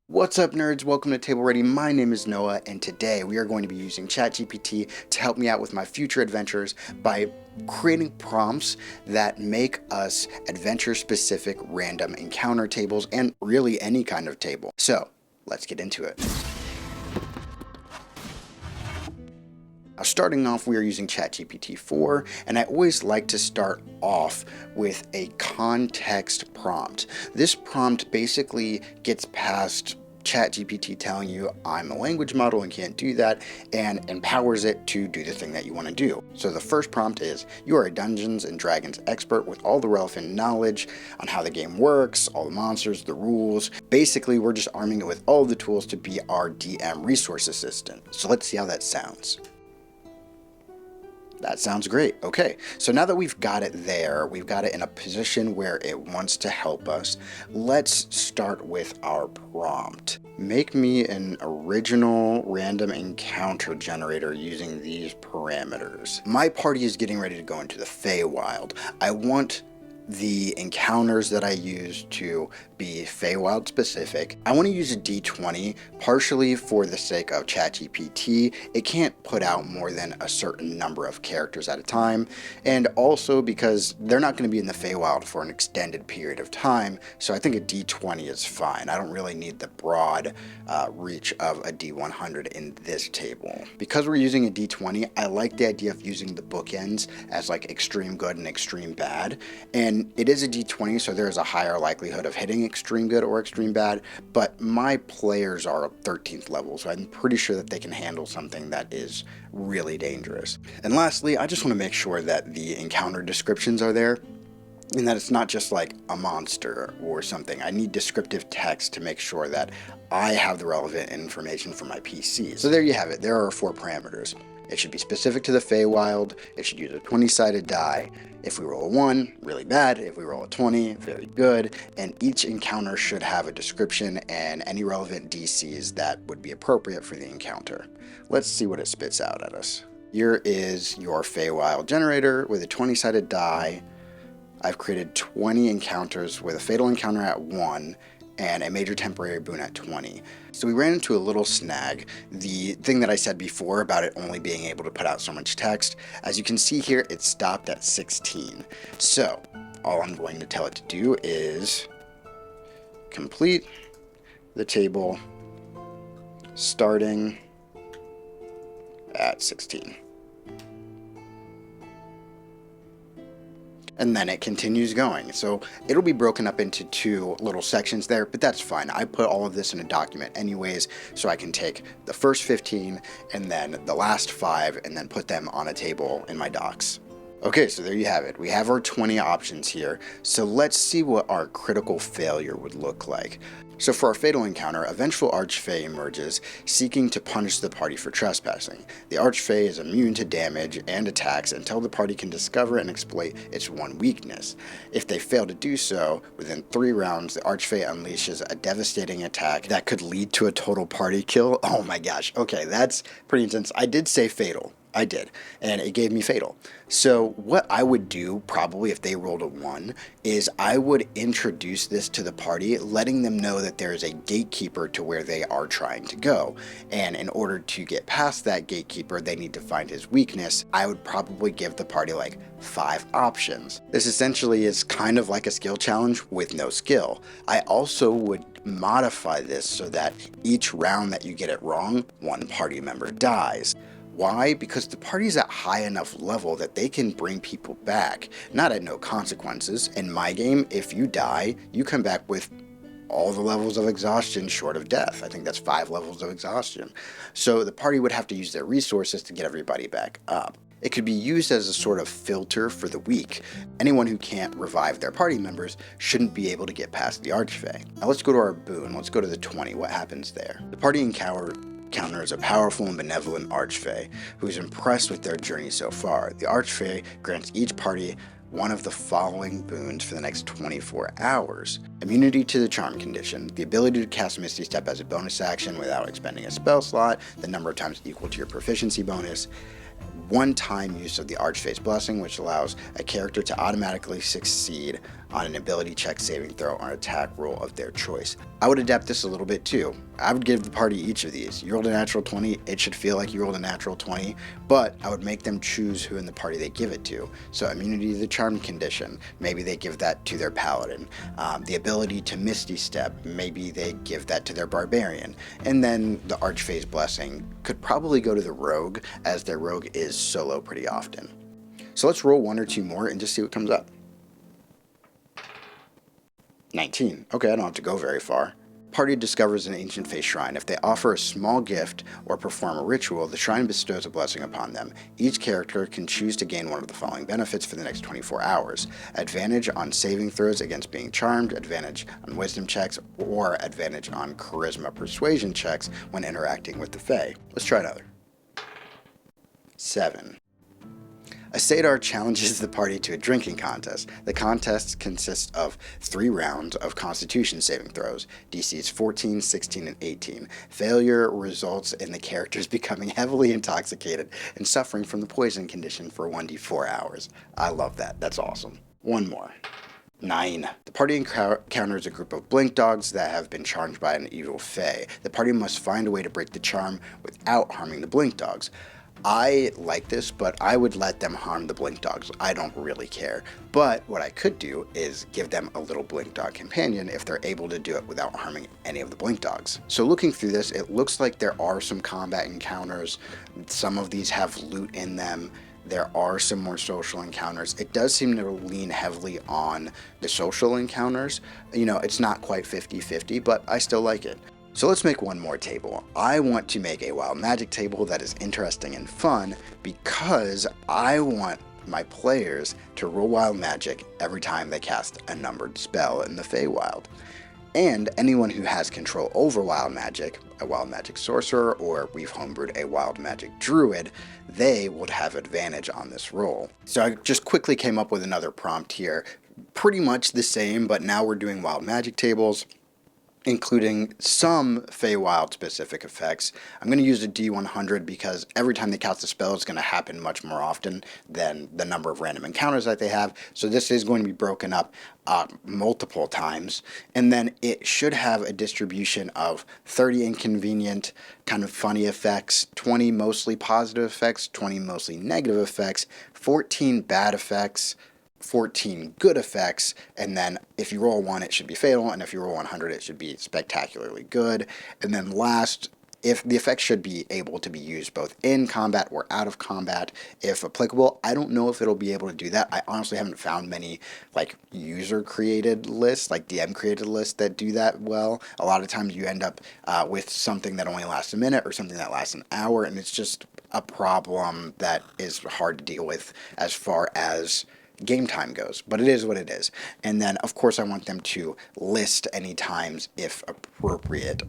What's up, nerds? Welcome to Table Ready. My name is Noah, and today we are going to be using ChatGPT to help me out with my future adventures by creating prompts that make us adventure-specific random encounter tables and really any kind of table. So, let's get into it. Now, starting off, we are using ChatGPT 4, and I always like to start off with a context prompt. This prompt basically gets past ChatGPT telling you I'm a language model and can't do that, and empowers it to do the thing that you want to do. So the first prompt is, you are a Dungeons and Dragons expert with all the relevant knowledge on how the game works, all the monsters, the rules. Basically, we're just arming it with all the tools to be our DM resource assistant. So let's see how that sounds. That sounds great. Okay, so now that we've got it there, we've got it in a position where it wants to help us, let's start with our prompt. Make me an original random encounter generator using these parameters. My party is getting ready to go into the Fey Wild. I want the encounters that I use to be Fey Wild specific. I want to use a D20 partially for the sake of ChatGPT. It can't put out more than a certain number of characters at a time, and also because they're not going to be in the Fey Wild for an extended period of time, so I think a D20 is fine. I don't really need the broad reach of a D100 in this table. Because we're using a D20, I like the idea of using the bookends as like extreme good and extreme bad, and it is a D20, so there's a higher likelihood of hitting extreme good or extreme bad, but my players are 13th level, so I'm pretty sure that they can handle something that is really dangerous. And lastly, I just want to make sure that the encounter descriptions are there, and that it's not just like a monster or something. I need descriptive text to make sure that I have the relevant information for my PCs. So there you have it. There are 4 parameters. It should be specific to the Fey Wild. It should use a 20-sided die. If we roll a 1, really bad. If we roll a 20, very good. And each encounter should have a description and any relevant DCs that would be appropriate for the encounter. Let's see what it spits out at us. Here is your Fey Wild generator with a 20-sided die. I've created 20 encounters with a fatal encounter at 1 and a major temporary boon at 20. So we ran into a little snag. The thing that I said before about it only being able to put out so much text, as you can see here, it stopped at 16. So all I'm going to tell it to do is complete the table starting at 16. And then it continues going. So it'll be broken up into 2 little sections there, but that's fine. I put all of this in a document anyways, so I can take the first 15 and then the last 5 and then put them on a table in my docs. Okay, so there you have it. We have our 20 options here. So let's see what our critical failure would look like. So for our fatal encounter, a vengeful Archfey emerges, seeking to punish the party for trespassing. The Archfey is immune to damage and attacks until the party can discover and exploit its one weakness. If they fail to do so, within 3 rounds, the Archfey unleashes a devastating attack that could lead to a total party kill. Oh my gosh, okay, that's pretty intense. I did say fatal. I did, and it gave me fatal. So what I would do, probably if they rolled a 1, is I would introduce this to the party, letting them know that there is a gatekeeper to where they are trying to go. And in order to get past that gatekeeper, they need to find his weakness. I would probably give the party like 5 options. This essentially is kind of like a skill challenge with no skill. I also would modify this so that each round that you get it wrong, 1 party member dies. Why? Because the party's at high enough level that they can bring people back, not at no consequences. In my game, if you die, you come back with all the levels of exhaustion short of death. I think that's 5 levels of exhaustion. So the party would have to use their resources to get everybody back up. It could be used as a sort of filter for the weak. Anyone who can't revive their party members shouldn't be able to get past the Archfey. Now let's go to our boon. Let's go to the 20. What happens there? The party encounters a powerful and benevolent Archfey who is impressed with their journey so far. The Archfey grants each party one of the following boons for the next 24 hours. Immunity to the charm condition, the ability to cast Misty Step as a bonus action without expending a spell slot, the number of times equal to your proficiency bonus, one-time use of the Archfey's Blessing, which allows a character to automatically succeed on an ability check, saving throw, or attack roll of their choice. I would adapt this a little bit too. I would give the party each of these. You rolled a natural 20, it should feel like you rolled a natural 20, but I would make them choose who in the party they give it to. So immunity to the charm condition, maybe they give that to their paladin. The ability to Misty Step, maybe they give that to their barbarian. And then the Archphase Blessing could probably go to the rogue, as their rogue is solo pretty often. So let's roll one or two more and just see what comes up. 19. Okay, I don't have to go very far. Party discovers an ancient Fey shrine. If they offer a small gift or perform a ritual, the shrine bestows a blessing upon them. Each character can choose to gain one of the following benefits for the next 24 hours. Advantage on saving throws against being charmed, advantage on wisdom checks, or advantage on charisma persuasion checks when interacting with the Fey. Let's try another. 7. A Sadar challenges the party to a drinking contest. The contest consists of 3 rounds of Constitution saving throws, DCs 14, 16, and 18. Failure results in the characters becoming heavily intoxicated and suffering from the poison condition for 1d4 hours. I love that. That's awesome. One more. 9. The party encounters a group of blink dogs that have been charmed by an evil Fey. The party must find a way to break the charm without harming the blink dogs. I like this, but I would let them harm the blink dogs. I don't really care. But what I could do is give them a little blink dog companion if they're able to do it without harming any of the blink dogs. So looking through this, it looks like there are some combat encounters. Some of these have loot in them. There are some more social encounters. It does seem to lean heavily on the social encounters. You know, it's not quite 50-50, but I still like it. So let's make one more table. I want to make a wild magic table that is interesting and fun because I want my players to roll wild magic every time they cast a numbered spell in the Fey Wild. And anyone who has control over wild magic, a wild magic sorcerer, or we've homebrewed a wild magic druid, they would have advantage on this roll. So I just quickly came up with another prompt here. Pretty much the same, but now we're doing wild magic tables, including some Fey Wild specific effects. I'm going to use a D100 because every time they cast a spell, it's going to happen much more often than the number of random encounters that they have. So this is going to be broken up multiple times. And then it should have a distribution of 30 inconvenient, kind of funny effects, 20 mostly positive effects, 20 mostly negative effects, 14 bad effects, 14 good effects, and then if you roll 1 it should be fatal, and if you roll 100 it should be spectacularly good. And then last, if the effects should be able to be used both in combat or out of combat if applicable. I don't know if it'll be able to do that. I honestly haven't found many like user created lists, like DM created lists that do that well. A lot of times you end up with something that only lasts a minute or something that lasts an hour, and it's just a problem that is hard to deal with as far as game time goes, but it is what it is. And then of course I want them to list any times if appropriate.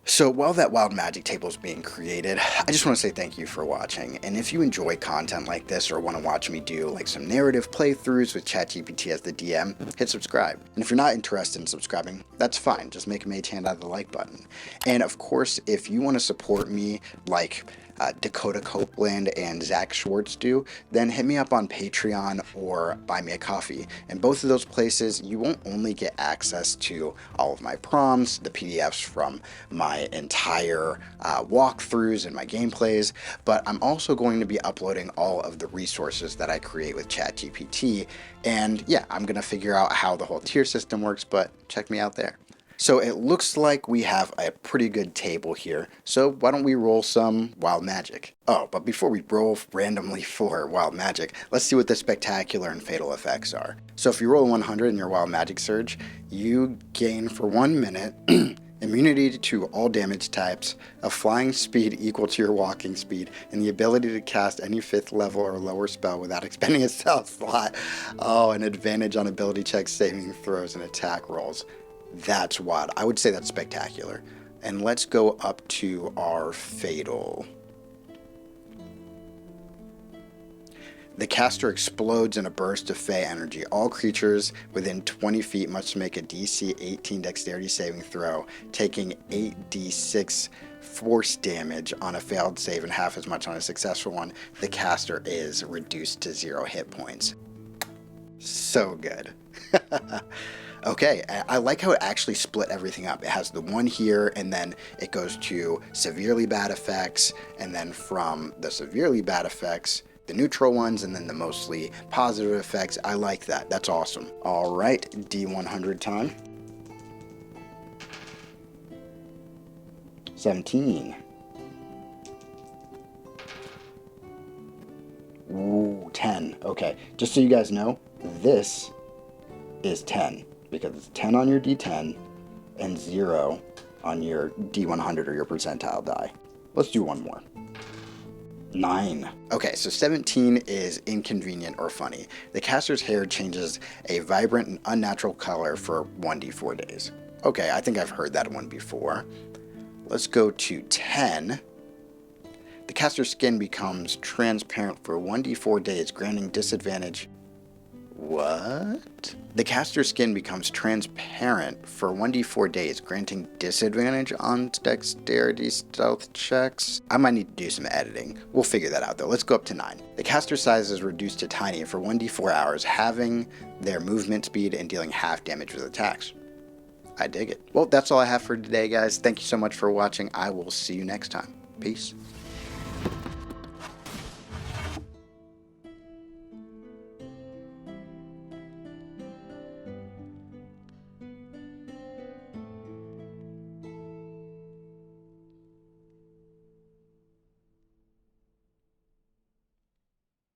So while that wild magic table is being created, I just want to say thank you for watching. And if you enjoy content like this or want to watch me do like some narrative playthroughs with ChatGPT as the DM, hit subscribe. And if you're not interested in subscribing, that's fine. Just make a mage hand out of the like button. And of course, if you want to support me like Dakota Copeland and Zach Schwartz do, then hit me up on Patreon or buy me a coffee. In both of those places, you won't only get access to all of my prompts, the PDFs from my entire walkthroughs and my gameplays, but I'm also going to be uploading all of the resources that I create with ChatGPT. And yeah, I'm going to figure out how the whole tier system works, but check me out there. So it looks like we have a pretty good table here, so why don't we roll some wild magic? Oh, but before we roll randomly for wild magic, let's see what the spectacular and fatal effects are. So if you roll 100 in your wild magic surge, you gain for 1 minute immunity to all damage types, a flying speed equal to your walking speed, and the ability to cast any 5th level or lower spell without expending a spell slot. Oh, an advantage on ability checks, saving throws, and attack rolls. That's wild. I would say that's spectacular. And let's go up to our fatal. The caster explodes in a burst of Fey energy. All creatures within 20 feet must make a DC 18 dexterity saving throw, taking 8d6 force damage on a failed save and half as much on a successful one. The caster is reduced to 0 hit points. So good. Okay, I like how it actually split everything up. It has the one here, and then it goes to severely bad effects, and then from the severely bad effects, the neutral ones, and then the mostly positive effects. I like that. That's awesome. All right, D100 time. 17. Ooh, 10. Okay, just so you guys know, this is 10 because it's 10 on your D10 and 0 on your D100 or your percentile die. Let's do one more. 9. Okay, so 17 is inconvenient or funny. The caster's hair changes a vibrant and unnatural color for 1d4 days. Okay, I think I've heard that one before. Let's go to 10. The caster's skin becomes transparent for 1d4 days, granting disadvantage. What? The caster's skin becomes transparent for 1d4 days, granting disadvantage on dexterity stealth checks. I might need to do some editing. We'll figure that out though. Let's go up to 9. The caster's size is reduced to tiny for 1d4 hours, halving their movement speed and dealing half damage with attacks. I dig it. Well, that's all I have for today, guys. Thank you so much for watching. I will see you next time. Peace.